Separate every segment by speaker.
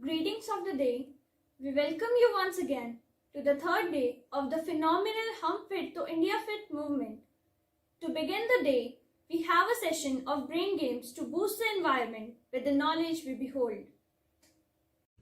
Speaker 1: Greetings of the day. We welcome you once again to the third day of the phenomenal humfittohindiafit movement. To begin the day, we have a session of brain games to boost the environment with the knowledge we behold.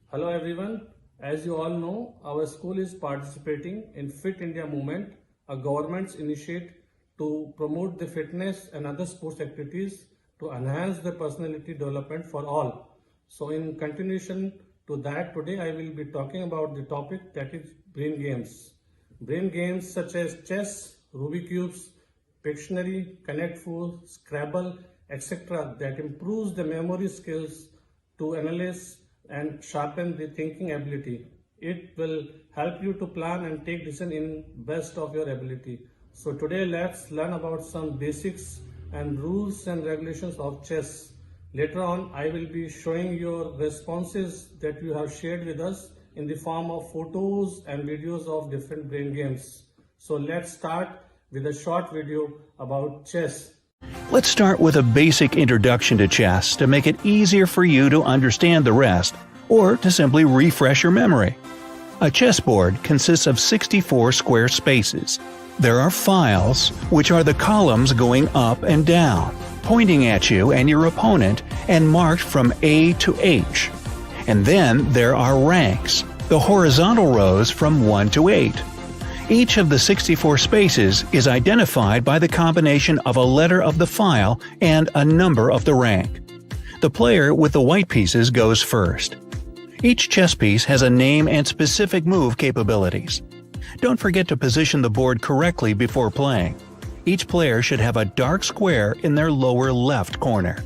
Speaker 2: Hello everyone. As you all know, our school is participating in Fit India movement, a government's initiative to promote the fitness and other sports activities to enhance the personality development for all. So in continuation to that, today I will be talking about the topic that is brain games. Brain games such as chess, Rubik's cubes, Pictionary, Connect Four, Scrabble, etc. that improves the memory skills to analyze and sharpen the thinking ability. It will help you to plan and take decision in best of your ability. So today let's learn about some basics and rules and regulations of chess. Later on I will be showing your responses that you have shared with us in the form of photos and videos of different brain games. So let's start with a short video about chess.
Speaker 3: Let's start with a basic introduction to chess to make it easier for you to understand the rest, or to simply refresh your memory. A chessboard consists of 64 square spaces. There are files, which are the columns going up and down, pointing at you and your opponent and marked from A to H. And then there are ranks, the horizontal rows from 1 to 8. Each of the 64 spaces is identified by the combination of a letter of the file and a number of the rank. The player with the white pieces goes first. Each chess piece has a name and specific move capabilities. Don't forget to position the board correctly before playing. Each player should have a dark square in their lower left corner.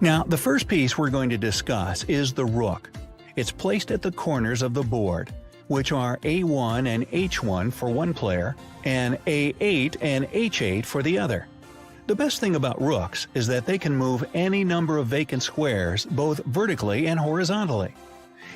Speaker 3: Now, the first piece we're going to discuss is the rook. It's placed at the corners of the board, which are A1 and H1 for one player, and A8 and H8 for the other. The best thing about rooks is that they can move any number of vacant squares both vertically and horizontally.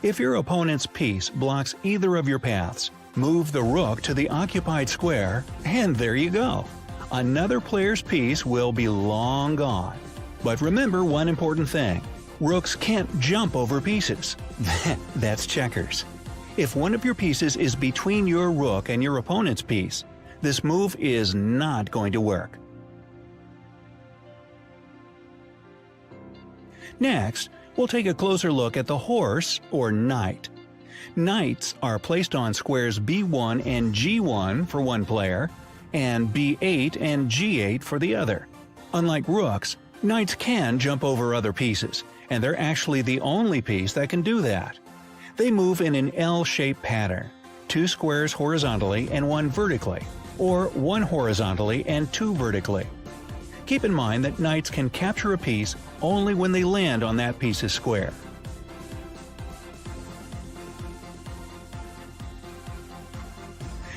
Speaker 3: If your opponent's piece blocks either of your paths, move the rook to the occupied square, and there you go. Another player's piece will be long gone. But remember one important thing. Rooks can't jump over pieces. That's checkers. If one of your pieces is between your rook and your opponent's piece, this move is not going to work. Next, we'll take a closer look at the horse or knight. Knights are placed on squares B1 and G1 for one player, and B8 and G8 for the other. Unlike rooks, knights can jump over other pieces, and they're actually the only piece that can do that. They move in an L-shaped pattern, 2 squares horizontally and 1 vertically, or 1 horizontally and 2 vertically. Keep in mind that knights can capture a piece only when they land on that piece's square.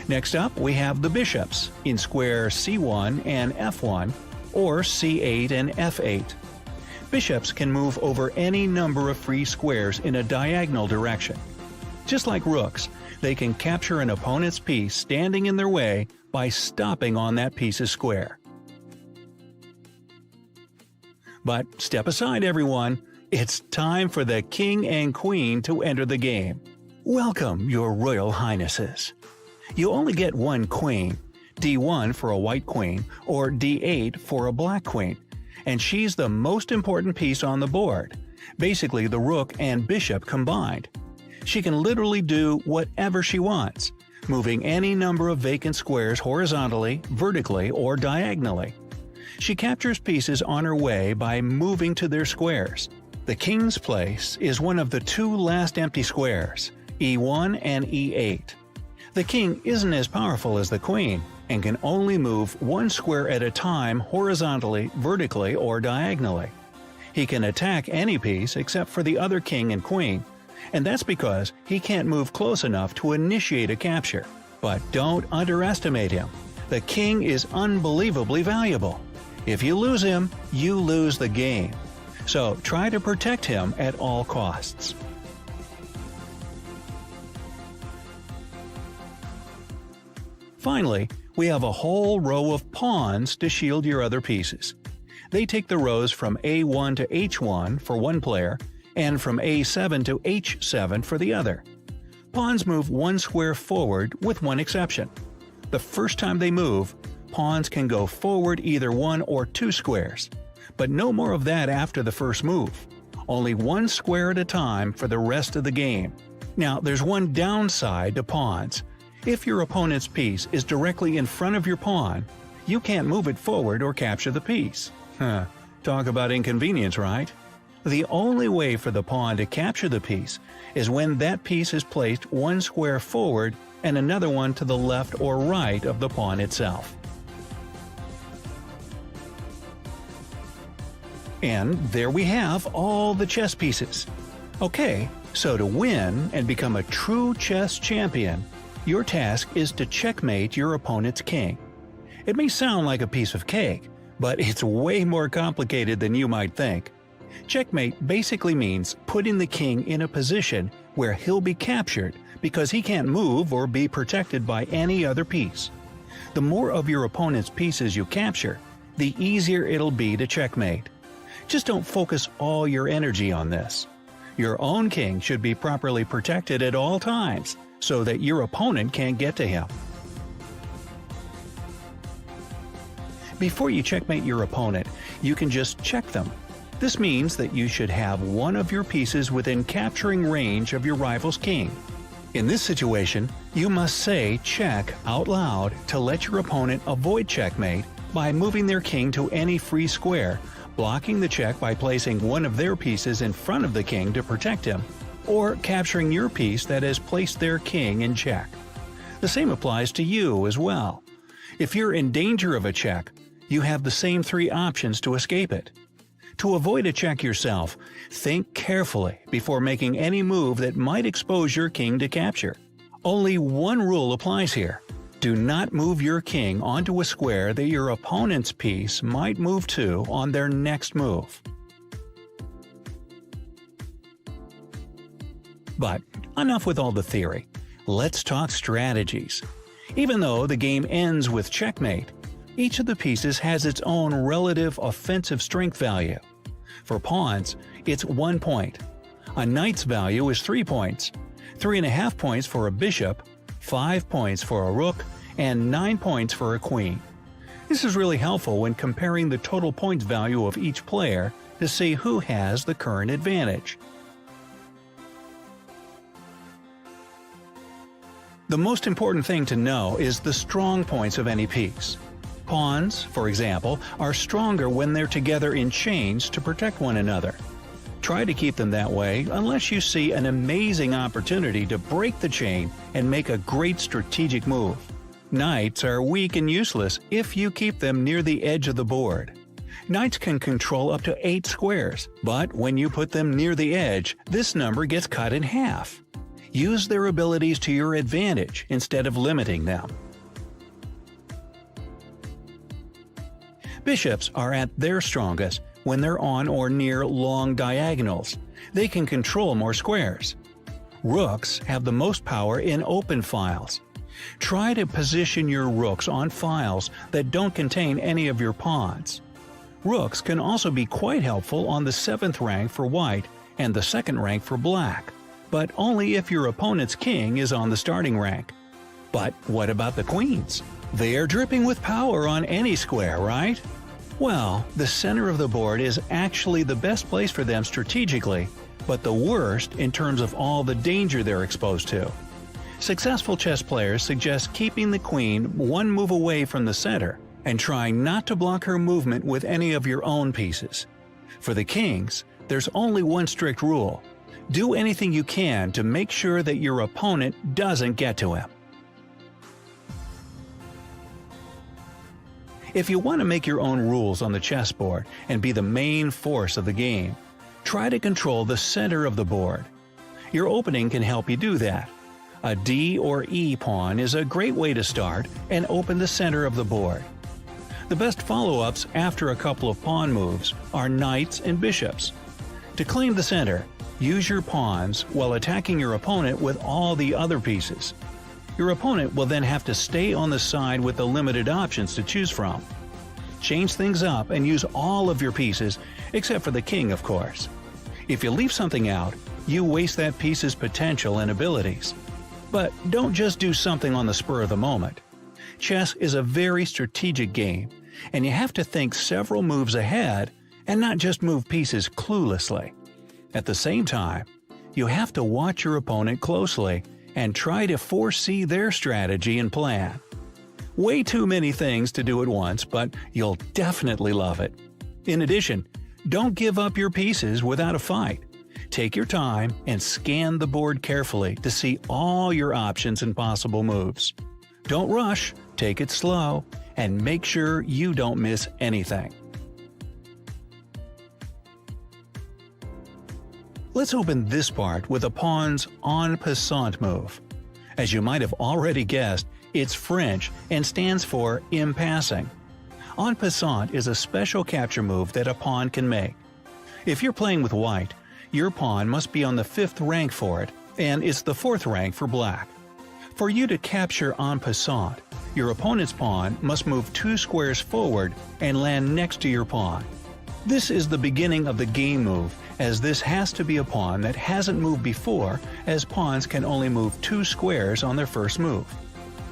Speaker 3: Next up, we have the bishops in square C1 and F1, or C8 and F8. Bishops can move over any number of free squares in a diagonal direction. Just like rooks, they can capture an opponent's piece standing in their way by stopping on that piece's square. But step aside, everyone. It's time for the king and queen to enter the game. Welcome, your royal highnesses. You only get one queen, D1 for a white queen, or D8 for a black queen, and she's the most important piece on the board, basically the rook and bishop combined. She can literally do whatever she wants, moving any number of vacant squares horizontally, vertically, or diagonally. She captures pieces on her way by moving to their squares. The king's place is one of the 2 last empty squares, E1 and E8. The king isn't as powerful as the queen, and can only move 1 square at a time horizontally, vertically, or diagonally. He can attack any piece except for the other king and queen, and that's because he can't move close enough to initiate a capture. But don't underestimate him. The king is unbelievably valuable. If you lose him, you lose the game. So try to protect him at all costs. Finally, we have a whole row of pawns to shield your other pieces. They take the rows from A1 to H1 for one player, and from A7 to H7 for the other. Pawns move one square forward with one exception. The first time they move, pawns can go forward either 1 or 2 squares, but no more of that after the first move. Only 1 square at a time for the rest of the game. Now, there's one downside to pawns. If your opponent's piece is directly in front of your pawn, you can't move it forward or capture the piece. Talk about inconvenience, right? The only way for the pawn to capture the piece is when that piece is placed 1 square forward and another one to the left or right of the pawn itself. And there we have all the chess pieces. Okay, so to win and become a true chess champion, your task is to checkmate your opponent's king. It may sound like a piece of cake, but it's way more complicated than you might think. Checkmate basically means putting the king in a position where he'll be captured because he can't move or be protected by any other piece. The more of your opponent's pieces you capture, the easier it'll be to checkmate. Just don't focus all your energy on this. Your own king should be properly protected at all times so that your opponent can't get to him. Before you checkmate your opponent, you can just check them. This means that you should have one of your pieces within capturing range of your rival's king. In this situation, you must say check out loud to let your opponent avoid checkmate by moving their king to any free square, blocking the check by placing one of their pieces in front of the king to protect him, or capturing your piece that has placed their king in check. The same applies to you as well. If you're in danger of a check, you have the same 3 options to escape it. To avoid a check yourself, think carefully before making any move that might expose your king to capture. Only one rule applies here. Do not move your king onto a square that your opponent's piece might move to on their next move. But enough with all the theory. Let's talk strategies. Even though the game ends with checkmate, each of the pieces has its own relative offensive strength value. For pawns, it's 1 point. A knight's value is 3 points, 3.5 points for a bishop, 5 points for a rook, and 9 points for a queen. This is really helpful when comparing the total points value of each player to see who has the current advantage. The most important thing to know is the strong points of any piece. Pawns, for example, are stronger when they're together in chains to protect one another. Try to keep them that way unless you see an amazing opportunity to break the chain and make a great strategic move. Knights are weak and useless if you keep them near the edge of the board. Knights can control up to 8 squares, but when you put them near the edge, this number gets cut in half. Use their abilities to your advantage instead of limiting them. Bishops are at their strongest when they're on or near long diagonals. They can control more squares. Rooks have the most power in open files. Try to position your rooks on files that don't contain any of your pawns. Rooks can also be quite helpful on the 7th rank for white and the 2nd rank for black, but only if your opponent's king is on the starting rank. But what about the queens? They are dripping with power on any square, right? Well, the center of the board is actually the best place for them strategically, but the worst in terms of all the danger they're exposed to. Successful chess players suggest keeping the queen 1 move away from the center and trying not to block her movement with any of your own pieces. For the kings, there's only one strict rule. Do anything you can to make sure that your opponent doesn't get to him. If you want to make your own rules on the chessboard and be the main force of the game, try to control the center of the board. Your opening can help you do that. A D or E pawn is a great way to start and open the center of the board. The best follow-ups after a couple of pawn moves are knights and bishops. To claim the center, use your pawns while attacking your opponent with all the other pieces. Your opponent will then have to stay on the side with the limited options to choose from. change things up and use all of your pieces, except for the king, of course. If you leave something out, you waste that piece's potential and abilities. But don't just do something on the spur of the moment. Chess is a very strategic game, and you have to think several moves ahead and not just move pieces cluelessly. At the same time, you have to watch your opponent closely and try to foresee their strategy and plan. Way too many things to do at once, but you'll definitely love it. In addition, don't give up your pieces without a fight. Take your time and scan the board carefully to see all your options and possible moves. Don't rush, take it slow, and make sure you don't miss anything. Let's open this part with a pawn's en passant move. As you might have already guessed, it's French and stands for in passing. En passant is a special capture move that a pawn can make. If you're playing with white, your pawn must be on the 5th rank for it, and it's the 4th rank for black. For you to capture en passant, your opponent's pawn must move 2 squares forward and land next to your pawn. This is the beginning of the game move, as this has to be a pawn that hasn't moved before, as pawns can only move 2 squares on their first move.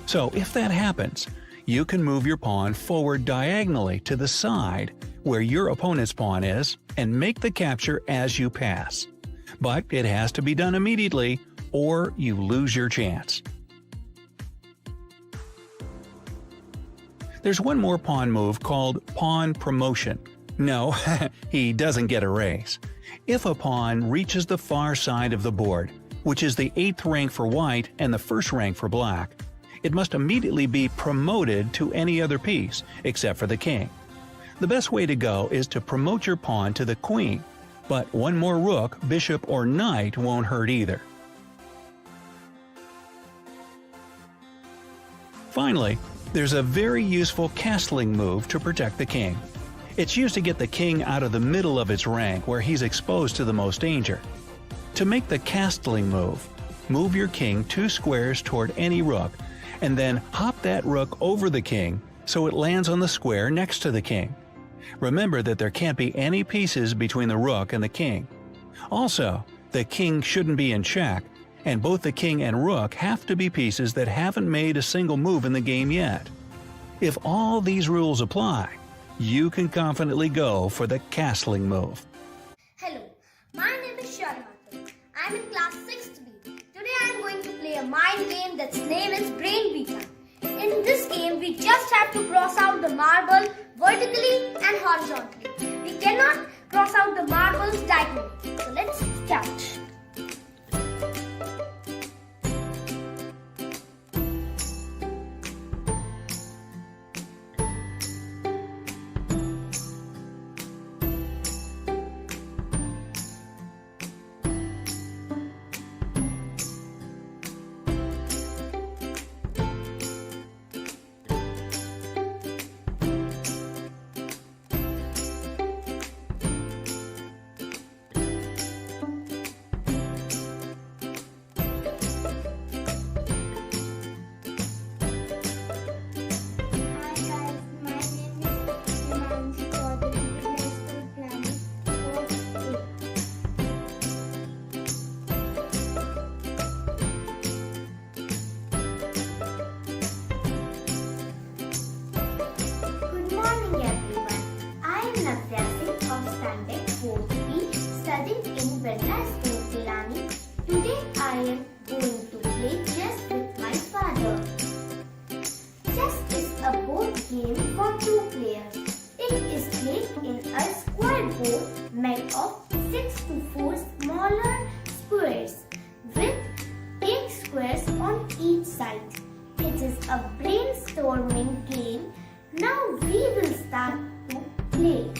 Speaker 3: So if that happens, you can move your pawn forward diagonally to the side where your opponent's pawn is and make the capture as you pass. But it has to be done immediately or you lose your chance. There's one more pawn move called pawn promotion. No, he doesn't get a raise. If a pawn reaches the far side of the board, which is the 8th rank for white and the 1st rank for black, it must immediately be promoted to any other piece, except for the king. The best way to go is to promote your pawn to the queen, but one more rook, bishop, or knight won't hurt either. Finally, there's a very useful castling move to protect the king. It's used to get the king out of the middle of its rank where he's exposed to the most danger. To make the castling move, move your king 2 squares toward any rook, and then hop that rook over the king so it lands on the square next to the king. Remember that there can't be any pieces between the rook and the king. Also, the king shouldn't be in check, and both the king and rook have to be pieces that haven't made a single move in the game yet. If all these rules apply, you can confidently go for the castling move.
Speaker 4: Hello, my name is Sharmata. I'm in class 6th B. Today I'm going to play a mind game that's name is Brain Beater. In this game, we just have to cross out the marble vertically and horizontally. We cannot cross out the marbles diagonally. So let's start. Studying in Birla School Pilani. Today I am going to play chess with my father. Chess is a board game for 2 players. It is played in a square board made of 6 to 4 smaller squares with 8 squares on each side. It is a brainstorming game. Now we will start to play.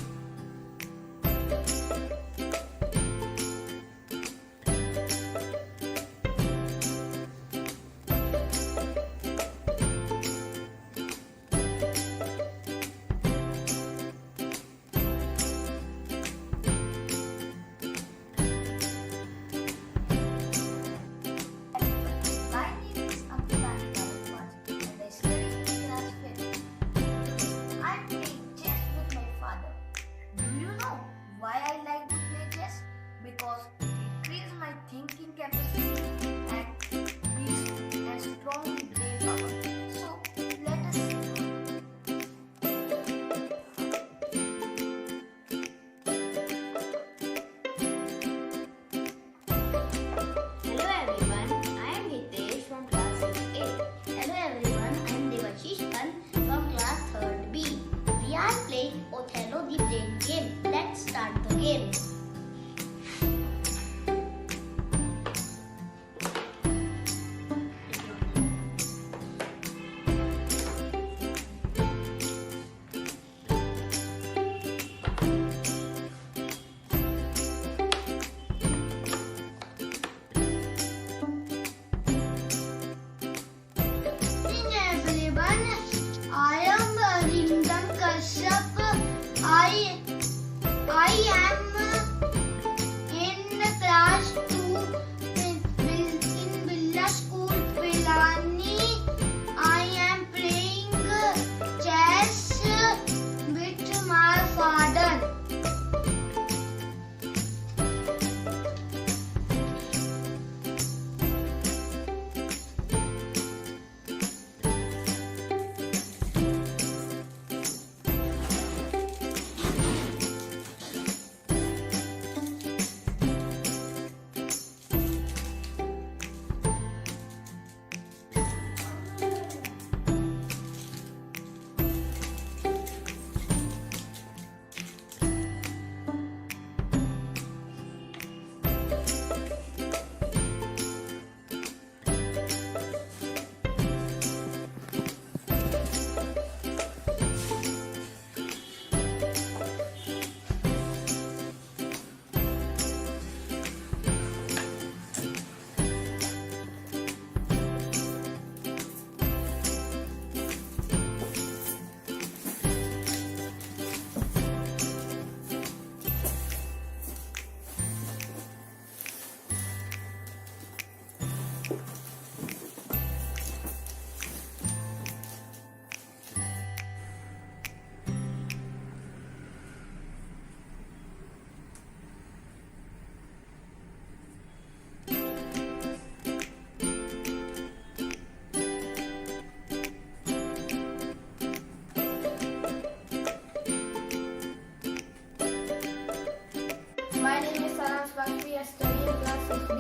Speaker 5: 3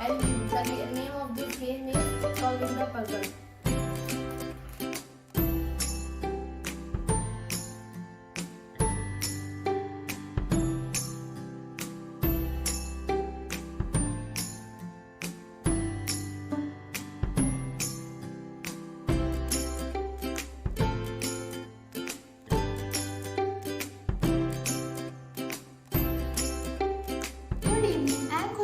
Speaker 5: and the name of this game is solving the puzzle.
Speaker 6: Good evening, I am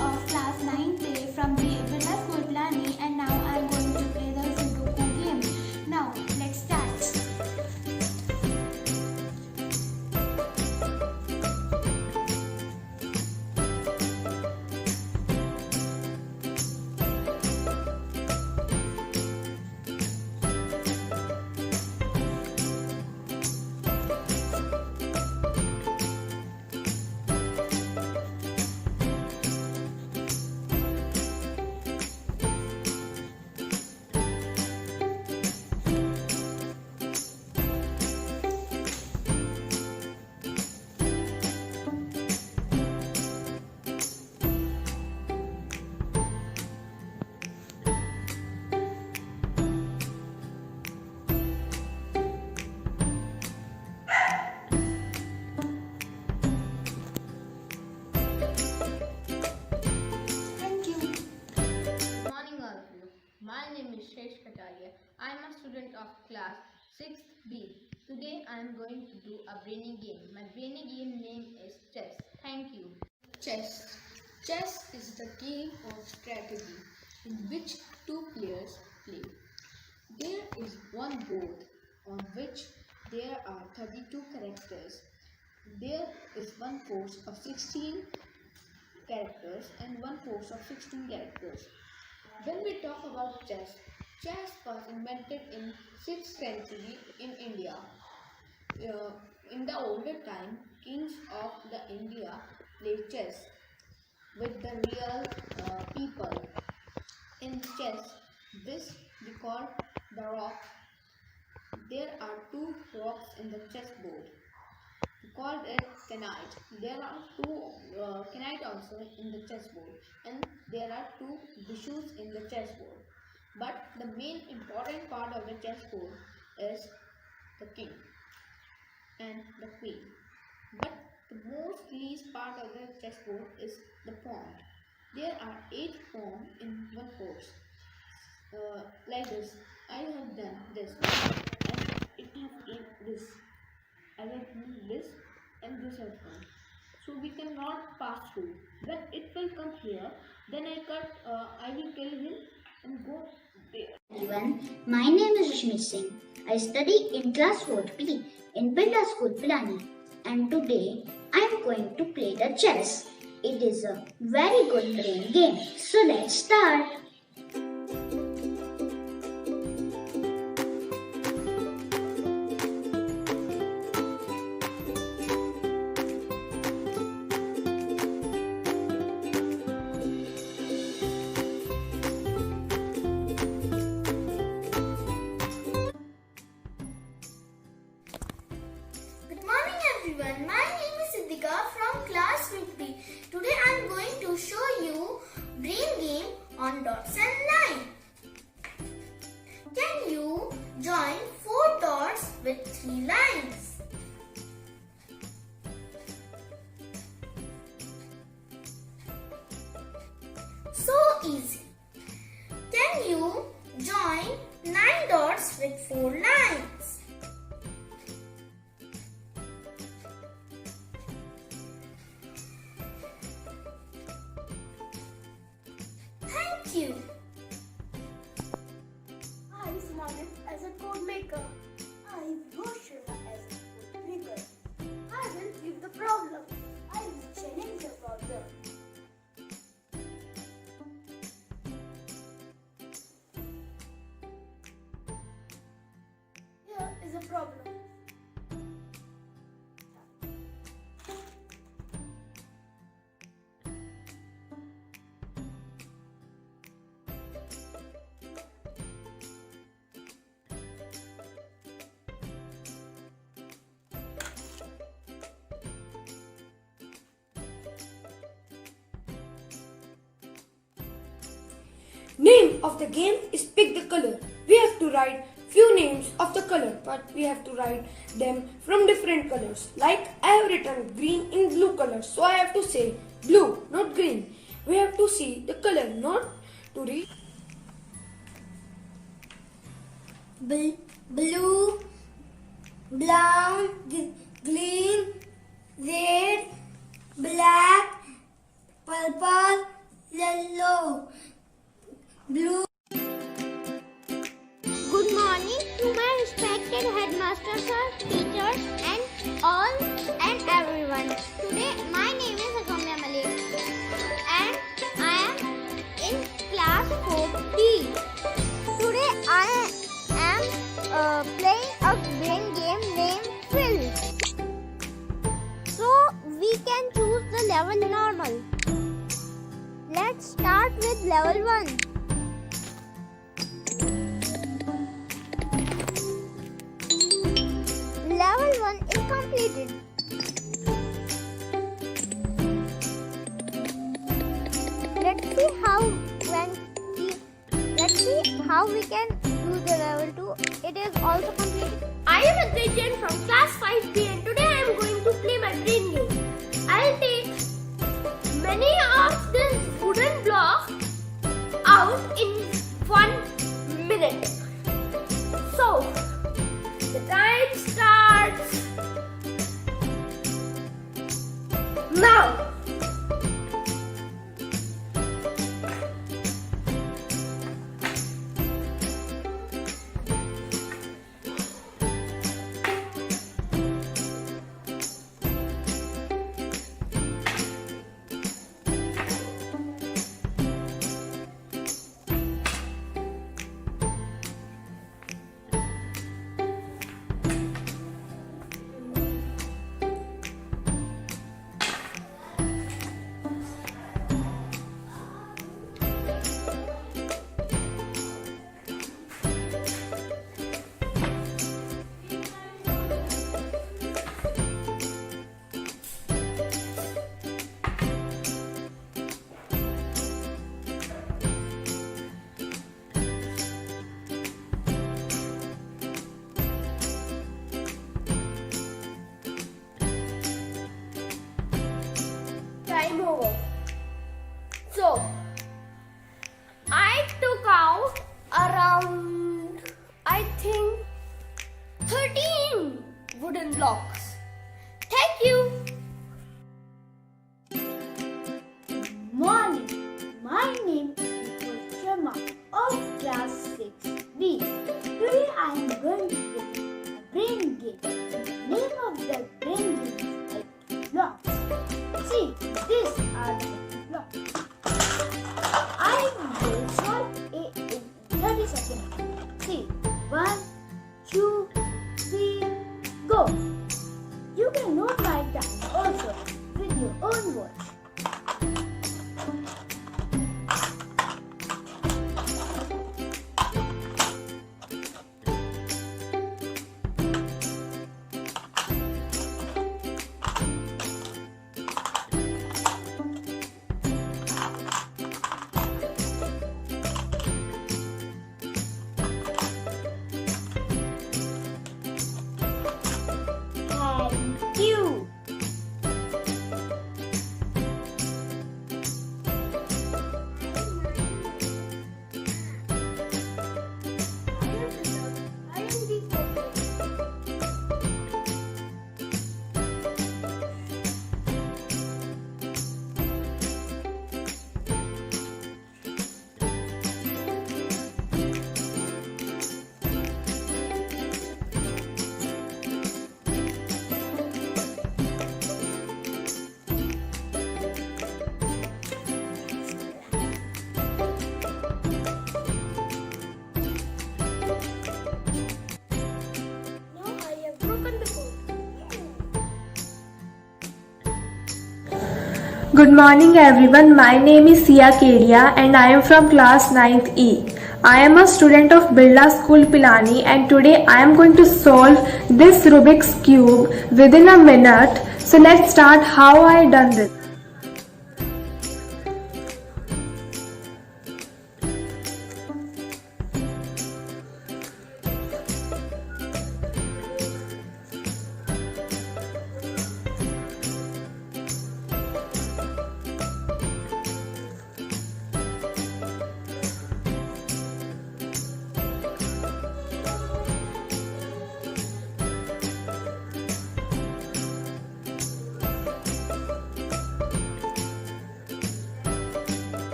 Speaker 6: of class 9th from Birla School Pilani, and now I am going to play the Sudoku game. Now, let's start. Thank you.
Speaker 5: Good morning all of you. My name is Shesh Kataria. I am a student of class 6B. Today I am going to do a brainy game. My brainy game name is chess. Thank you.
Speaker 7: Chess. Chess is the game of strategy in which two players play. There is one board on which there are 32 characters. There is one force of 16 characters and one force of 16 characters. When we talk about chess, chess was invented in 6th century in India. In the older time, kings of the India played chess with the real people. In chess, this we call the rock. There are two rocks in the chessboard. We call it knight. There are two knight also in the chessboard, and there are two bishops in the chessboard. But the main important part of the chessboard is the king and the queen. But the most least part of the chessboard is the pawn. There are 8 pawns in one course. Like this, I have done this, and it has 8 this. I have done this, and this has come. So we cannot pass through. When it will come here, then I will kill him and go there.
Speaker 8: Everyone, my name is Rashmi Singh. I study in class 4B in Birla School Pilani, and today I am going to play the chess. It is a very good brain game. So let's start.
Speaker 4: Good morning everyone. My name is Siddhika from class 5B. Today I am going to show you brain game on dots and line. Can you join 4 dots with 3 lines? So easy. Can you join 9 dots with 4 lines? Thank you.
Speaker 6: I started as a code maker. I Roshana as a code breaker. I will give the problem. I will challenge the problem. Here is a problem. Name of the game is pick the color. We have to write few names of the color, but we have to write them from different colors. Like I have written green in blue color, so I have to say blue, not green. We have to see the color, not to read.
Speaker 4: Blue, brown, green, red, black, purple, yellow, blue. Good morning to my respected headmaster sir, teachers and everyone. Today my name is Agamya Malik and I am in class 4B. Today I am playing a brain game named Fill. So we can choose the level normal. Let's start with level 1. Level 1 is completed. Let's see how we can do the level 2. It is also completed.
Speaker 6: I am Adrian from class 5B and today I am going to play my brain game. I'll take many of these wooden blocks out in 1 minute. So, the time starts now. Time over. So, I took out around, I think, 13 wooden blocks. Thank you.
Speaker 8: Morning. My name is Sharma of class 6B. Today I am going to play a brain game. The name of the brain game is blocks. See, these are the blocks. I will solve it in 30 seconds. See, 1, 2, 3, go. You can note my time also with your own words. Thank you.
Speaker 9: Good morning everyone, my name is Sia Kedia and I am from class 9th E. I am a student of Birla School Pilani and today I am going to solve this Rubik's Cube within a minute. So let's start how I done this.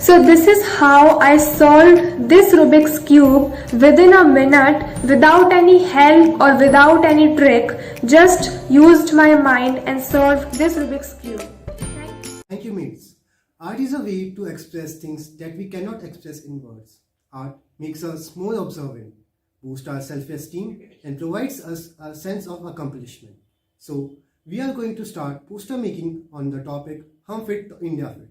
Speaker 9: So this is how I solved this Rubik's Cube within a minute without any help or without any trick. Just used my mind and solved this Rubik's Cube.
Speaker 10: Thank you, mates. Art is a way to express things that we cannot express in words. Art makes us more observant, boosts our self-esteem, and provides us a sense of accomplishment. So, we are going to start poster making on the topic humfittohindiafit.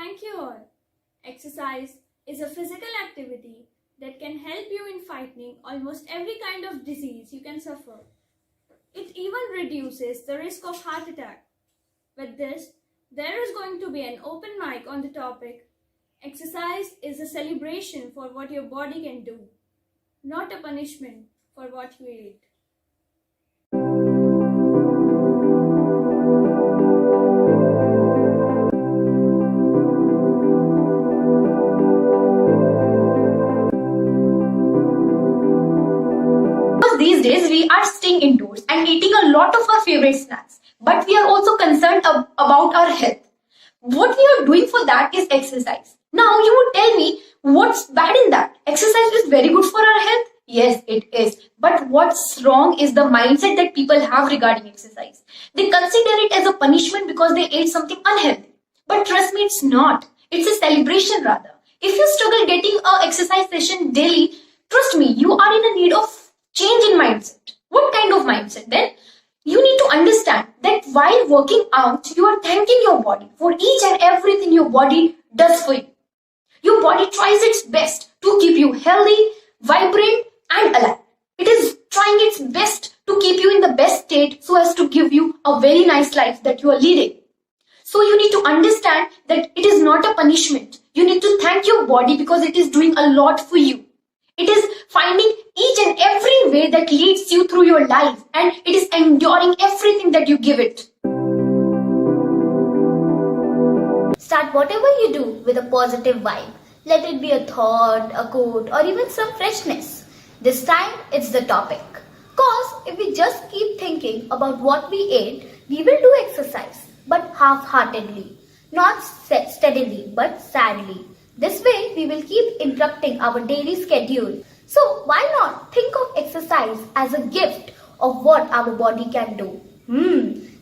Speaker 1: Thank you all. Exercise is a physical activity that can help you in fighting almost every kind of disease you can suffer. It even reduces the risk of heart attack. With this, there is going to be an open mic on the topic. Exercise is a celebration for what your body can do, not a punishment for what you eat.
Speaker 11: These days we are staying indoors and eating a lot of our favorite snacks, but we are also concerned about our health. What we are doing for that is exercise. Now you would tell me what's bad in that? Exercise is very good for our health. Yes, it is. But what's wrong is the mindset that people have regarding exercise. They consider it as a punishment because they ate something unhealthy. But trust me, it's not. It's a celebration rather. If you struggle getting an exercise session daily, trust me, you are in a need of change in mindset. What kind of mindset then? You need to understand that while working out, you are thanking your body for each and everything your body does for you. Your body tries its best to keep you healthy, vibrant, and alive. It is trying its best to keep you in the best state so as to give you a very nice life that you are leading. So you need to understand that it is not a punishment. You need to thank your body because it is doing a lot for you. It is finding each and every way that leads you through your life, and it is enduring everything that you give it.
Speaker 4: Start whatever you do with a positive vibe. Let it be a thought, a quote, or even some freshness. This time, it's the topic. Cause if we just keep thinking about what we ate, we will do exercise, but half-heartedly. Not steadily, but sadly. This way, we will keep interrupting our daily schedule. So, why not think of exercise as a gift of what our body can do?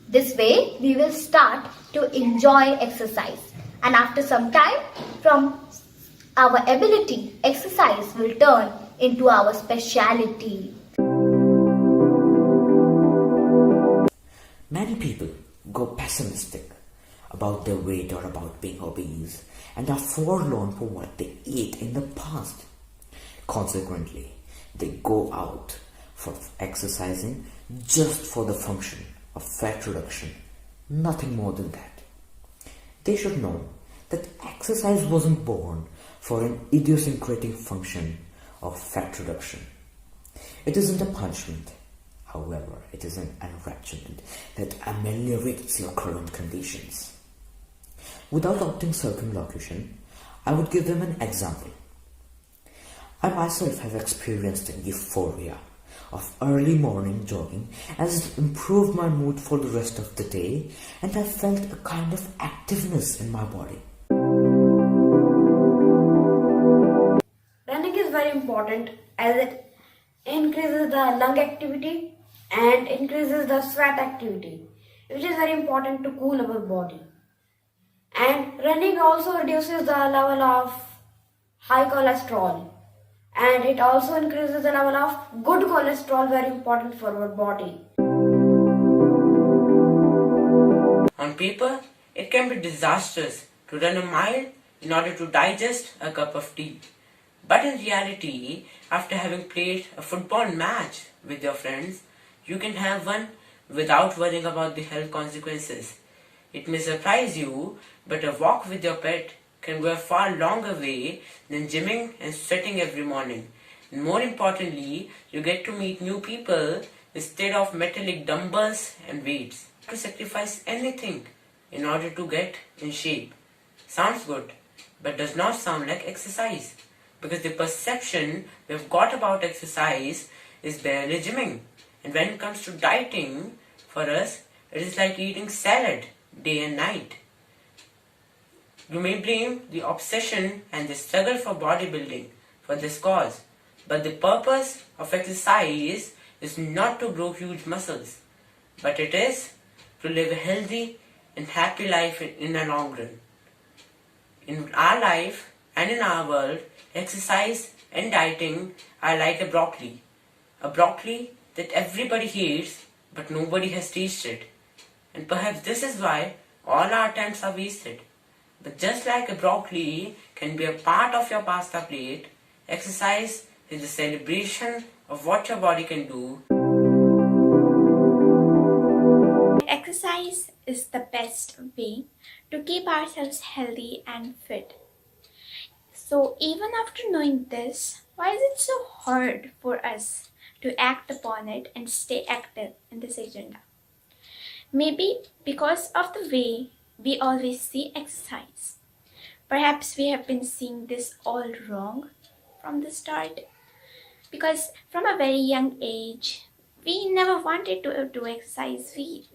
Speaker 4: This way, we will start to enjoy exercise. And after some time, from our ability, exercise will turn into our speciality.
Speaker 12: Many people go pessimistic about their weight or about being obese and are forlorn for what they ate in the past. Consequently, they go out for exercising just for the function of fat reduction, nothing more than that. They should know that exercise wasn't born for an idiosyncratic function of fat reduction. It isn't a punishment. However, it is an enrichment that ameliorates your current conditions. Without opting circumlocution, I would give them an example. I myself have experienced the euphoria of early morning jogging as it improved my mood for the rest of the day, and I felt a kind of activeness in my body.
Speaker 13: Running is very important as it increases the lung activity and increases the sweat activity, which is very important to cool our body. And running also reduces the level of high cholesterol, and it also increases the level of good cholesterol, very important for our body.
Speaker 14: On paper, it can be disastrous to run a mile in order to digest a cup of tea. But in reality, after having played a football match with your friends, you can have one without worrying about the health consequences. It may surprise you, but a walk with your pet can go a far longer way than gymming and sweating every morning. And more importantly, you get to meet new people instead of metallic dumbbells and weights. To sacrifice anything in order to get in shape. Sounds good, but does not sound like exercise. Because the perception we've got about exercise is barely gymming. And when it comes to dieting, for us, it is like eating salad day and night. You may blame the obsession and the struggle for bodybuilding for this cause, but the purpose of exercise is not to grow huge muscles, but it is to live a healthy and happy life in the long run. In our life and in our world, exercise and dieting are like a broccoli that everybody hates but nobody has tasted. And perhaps this is why all our attempts are wasted. But just like a broccoli can be a part of your pasta plate, exercise is the celebration of what your body can do.
Speaker 15: Exercise is the best way to keep ourselves healthy and fit. So even after knowing this, why is it so hard for us to act upon it and stay active in this agenda? Maybe because of the way we always see exercise. Perhaps we have been seeing this all wrong from the start. Because from a very young age, we never wanted to do exercise. We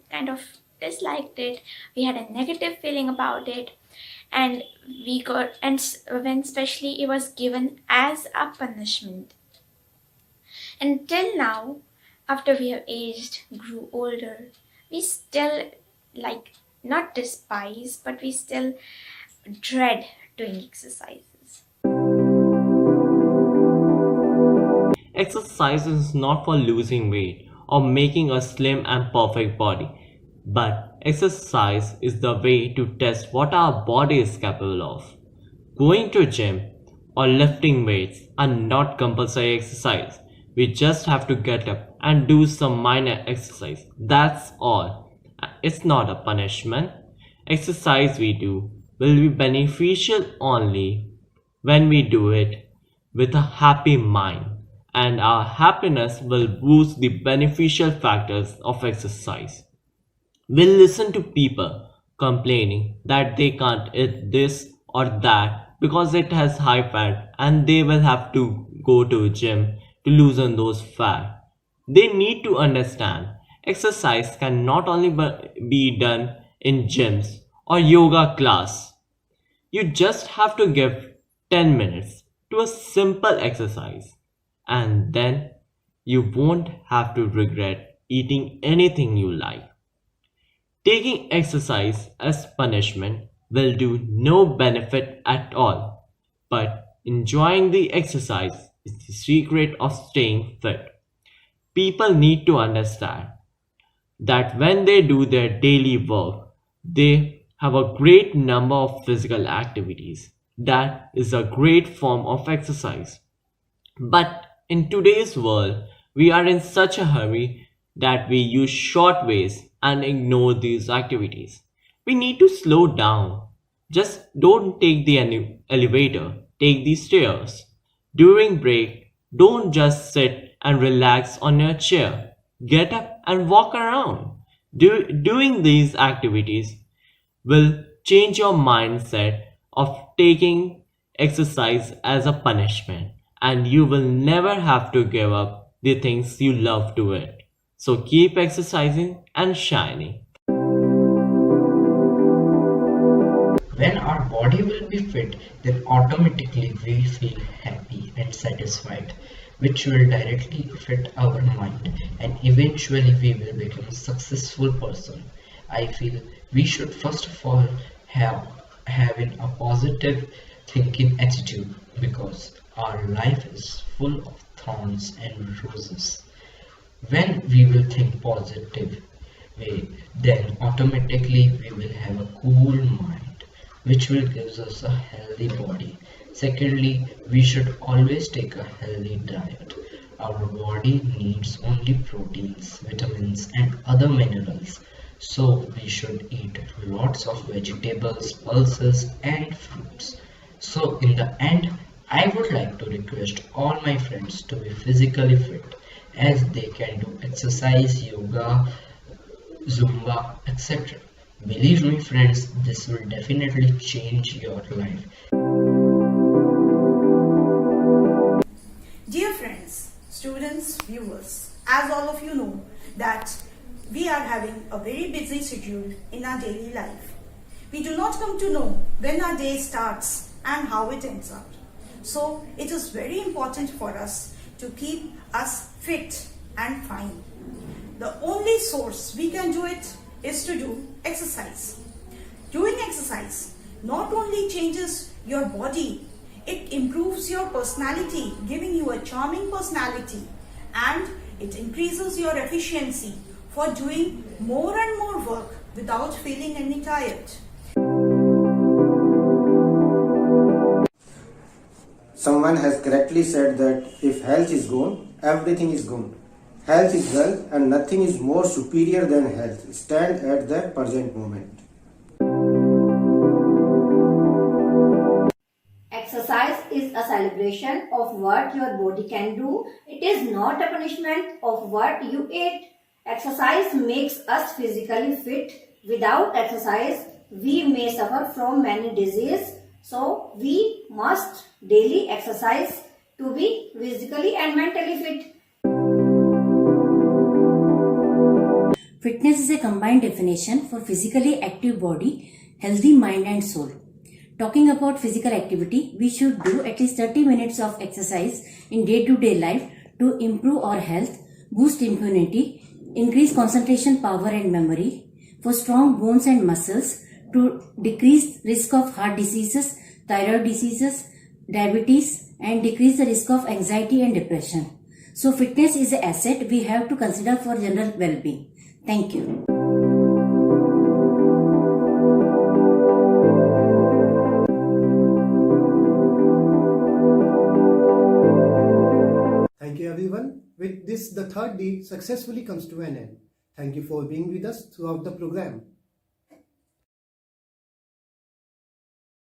Speaker 15: kind of disliked it. We had a negative feeling about it. And when especially it was given as a punishment. Until now, after we have aged, grew older, we still not despise, but we still dread doing exercises.
Speaker 16: Exercise is not for losing weight or making a slim and perfect body, but exercise is the way to test what our body is capable of. Going to a gym or lifting weights are not compulsory exercise. We just have to get up and do some minor exercise. That's all. It's not a punishment. Exercise we do will be beneficial only when we do it with a happy mind, and our happiness will boost the beneficial factors of exercise. We'll listen to people complaining that they can't eat this or that because it has high fat and they will have to go to a gym to loosen those fat. They need to understand exercise can not only be done in gyms or yoga class. You just have to give 10 minutes to a simple exercise, and then you won't have to regret eating anything you like. Taking exercise as punishment will do no benefit at all, but enjoying the exercise is the secret of staying fit. People need to understand that when they do their daily work, they have a great number of physical activities. That is a great form of exercise. But in today's world, we are in such a hurry that we use short ways and ignore these activities. We need to slow down. Just don't take the elevator, take the stairs. During break, don't just sit and relax on your chair. Get up and walk around. Doing these activities will change your mindset of taking exercise as a punishment, and you will never have to give up the things you love to it. So keep exercising and shining.
Speaker 17: When our body will be fit, then automatically we feel happy and satisfied, which will directly affect our mind, and eventually we will become a successful person. I feel we should first of all having a positive thinking attitude, because our life is full of thorns and roses. When we will think positive way, then automatically we will have a cool mind, which will give us a healthy body. Secondly, we should always take a healthy diet. Our body needs only proteins, vitamins and other minerals. So we should eat lots of vegetables, pulses and fruits. So in the end, I would like to request all my friends to be physically fit, as they can do exercise, yoga, Zumba, etc. Believe me friends, this will definitely change your life.
Speaker 18: Dear friends, students, viewers, as all of you know that we are having a very busy schedule in our daily life. We do not come to know when our day starts and how it ends up. So it is very important for us to keep us fit and fine. The only source we can do it is to do exercise. Doing exercise not only changes your body, it improves your personality, giving you a charming personality, and it increases your efficiency for doing more and more work without feeling any tired.
Speaker 10: Someone has correctly said that if health is gone, everything is gone. Health is wealth and nothing is more superior than health. Stand at the present moment.
Speaker 19: Exercise is a celebration of what your body can do. It is not a punishment of what you ate. Exercise makes us physically fit. Without exercise, we may suffer from many diseases. So, we must daily exercise to be physically and mentally fit.
Speaker 20: Fitness is a combined definition for physically active body, healthy mind and soul. Talking about physical activity, we should do at least 30 minutes of exercise in day-to-day life to improve our health, boost immunity, increase concentration power and memory, for strong bones and muscles, to decrease risk of heart diseases, thyroid diseases, diabetes, and decrease the risk of anxiety and depression. So fitness is an asset we have to consider for general well-being. Thank you.
Speaker 10: Thank you everyone. With this, the third day successfully comes to an end. Thank you for being with us throughout the program.